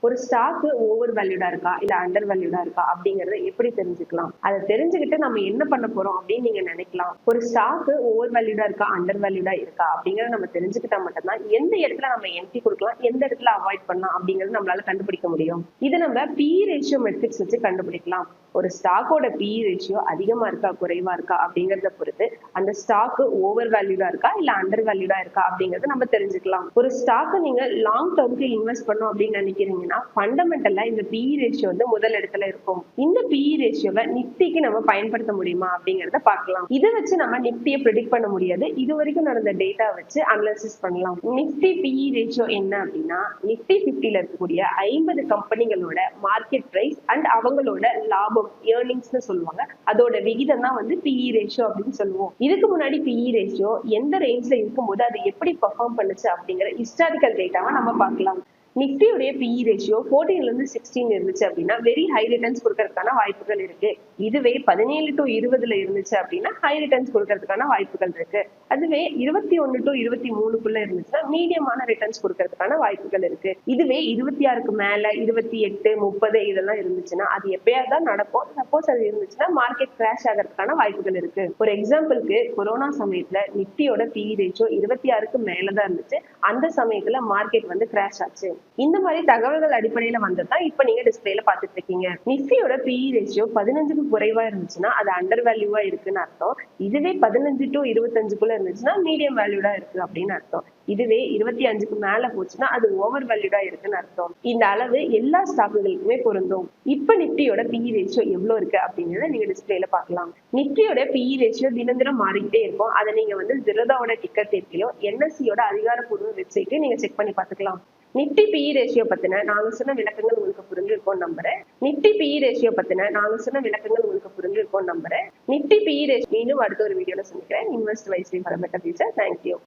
ஒரு stock over வேல்யூடா இருக்கா இல்ல அண்டர் வேல்யூடா இருக்கா அப்படிங்கறத எப்படி தெரிஞ்சுக்கலாம்? அதை தெரிஞ்சுக்கிட்டு நம்ம என்ன பண்ண போறோம் அப்படின்னு நீங்க நினைக்கலாம். ஒரு ஸ்டாக் ஓவர் வேல்யூடா இருக்கா அண்டர் வேல்யூடா இருக்கா அப்படிங்கறத நம்ம தெரிஞ்சுக்கிட்டா மட்டும்தான் எந்த இடத்துல நம்ம என்ட்ரி கொடுக்கலாம், எந்த இடத்துல அவாய்ட் பண்ணலாம் அப்படிங்கறது நம்மளால கண்டுபிடிக்க முடியும். இது நம்ம PE ரேஷியோ மெட்ரிக்ஸ் வச்சு கண்டுபிடிக்கலாம். ஒரு ஸ்டாக்கோட PE ரேஷியோ அதிகமா இருக்கா குறைவா இருக்கா அப்படிங்கறத பொறுத்து அந்த ஸ்டாக் ஓவர் வேல்யூடா இருக்கா இல்ல அண்டர் வேல்யூடா இருக்கா அப்படிங்கறத நம்ம தெரிஞ்சுக்கலாம். ஒரு ஸ்டாக் நீங்க லாங் டேர்ம்க்கு இன்வெஸ்ட் பண்ணணும் அப்படின்னு நினைக்கிறீங்கன்னா ஃபண்டமெண்டலா இந்த PE ரேஷியோ வந்து முதல் இடத்துல இருக்கும். இந்த PE ரேஷியோவை நிப்டிக்கு நம்ம பயன்படுத்த முடியுமா அப்படிங்கறத பார்க்கலாம். இதை வச்சு நம்ம நிப்டியை ப்ரெடிக்ட் பண்ண முடியாது. இது வரைக்கும் நடந்த டேட்டா வச்சு அனலைசிஸ் பண்ணலாம். நிப்டி PE ரேஷியோ என்ன அப்படின்னா நிப்டி 50ல இருக்கக்கூடிய 50 கம்பெனிகளோட மார்க்கெட் பிரைஸ் அண்ட் அவங்களோட லாபம் ஏர்னிங்ஸ்னு சொல்லுவாங்க. அதோட விகிதம் தான் வந்து PE ரேஷியோ அப்படின்னு சொல்லுவோம். இதுக்கு முன்னாடி PE ரேஷியோ எந்த ரேஞ்ச்ல இருக்கும்போது அது எப்படி பெர்ஃபார்ம் பண்ணுச்சு அப்படிங்கிற ஹிஸ்டாரிக்கல் டேட்டாவை நம்ம பார்க்கலாம். நிப்டியுடைய PE ரேஷியோ 14ல இருந்து 16 இருந்துச்சு அப்படின்னா வெரி ஹை ரிட்டர்ன்ஸ் கொடுக்கறதுக்கான வாய்ப்புகள் இருக்கு. இதுவே 17 to 20ல இருந்துச்சு அப்படின்னா ஹை ரிட்டர்ன்ஸ் கொடுக்கறதுக்கான வாய்ப்புகள் இருக்கு. அதுவே 21 to 23க்குள்ள இருந்துச்சுன்னா மீடியமான ரிட்டர்ன்ஸ் கொடுக்கறதுக்கான வாய்ப்புகள் இருக்கு. இதுவே 26க்கு மேல 28, 30 இதெல்லாம் இருந்துச்சுன்னா அது எப்பயாவது தான் நடக்கும். சப்போஸ் அது இருந்துச்சுன்னா மார்க்கெட் கிராஷ் ஆகிறதுக்கான வாய்ப்புகள் இருக்கு. ஒரு எக்ஸாம்பிளுக்கு கொரோனா சமயத்துல நிப்டியோட PE ரேஷியோ 26க்கு மேலதான் இருந்துச்சு. அந்த சமயத்துல மார்க்கெட் வந்து கிராஷ் ஆச்சு. இந்த மாதிரி தகவல்கள் அடிப்படையில வந்ததுதான் இப்ப நீங்க டிஸ்பிளேல பாத்துட்டு இருக்கீங்க. நிப்டியோட PE ரேஷியோ 15க்கு குறைவா இருந்துச்சுன்னா அது அண்டர் வேல்யூவா இருக்குன்னு அர்த்தம். இதுவே 15 to 25க்குள்ள இருந்துச்சுன்னா மீடியம் வேல்யூடா இருக்கு அப்படின்னு அர்த்தம். இதுவே 25க்கு மேல போச்சுன்னா அது ஓவர் வேல்யூடா இருக்குன்னு அர்த்தம். இந்த அளவு எல்லா ஸ்டாக்குகளுக்குமே பொருந்தும். இப்ப நிப்டியோட PE ரேஷியோ எவ்வளவு இருக்கு அப்படிங்கறத நீங்க டிஸ்பிளேல பார்க்கலாம். நிப்டியோட PE ரேஷியோ தினம் தினம் மாறிக்கிட்டே இருக்கும். அதை நீங்க வந்து ஜிரோதாவோட டிக்கெட் தேர்க்கையோ NSEயோட அதிகாரப்பூர்வ வெப்சைட்டையும் நீங்க செக் பண்ணி பார்த்துக்கலாம். நிப்டி PE ரேஷியோ பத்தின நாங்க சொன்ன விளக்கங்கள் உங்களுக்கு புரிஞ்சிருக்கும் நம்புறேன். நிப்டி PE ரேஷியோ பத்தின நாங்க சொன்ன விளக்கங்கள் உங்களுக்கு புரிஞ்சிருக்கும் நம்புறேன். நிப்டி PE ரேஷியோ இன்னும் அடுத்த ஒரு வீடியோல சந்திக்கிறேன். Invest wisely for better future. Thank you.